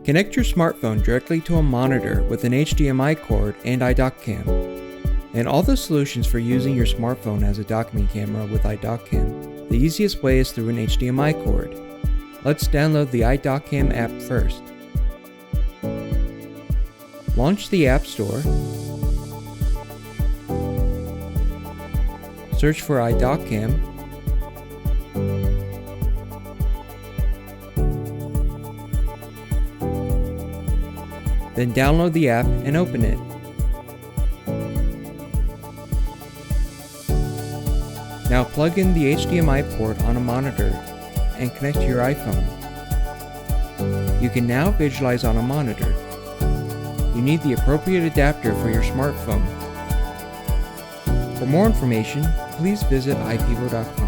Connect your smartphone directly to a monitor with an HDMI cord and iDocCam. And all the solutions for using your smartphone as a document camera with iDocCam. The easiest way is through an HDMI cord. Let's download the iDocCam app first. Launch the App Store. Search for iDocCam. Then download the app and open it. Now plug in the HDMI port on a monitor and connect to your iPhone. You can now visualize on a monitor. You need the appropriate adapter for your smartphone. For more information, please visit IPEVO.com.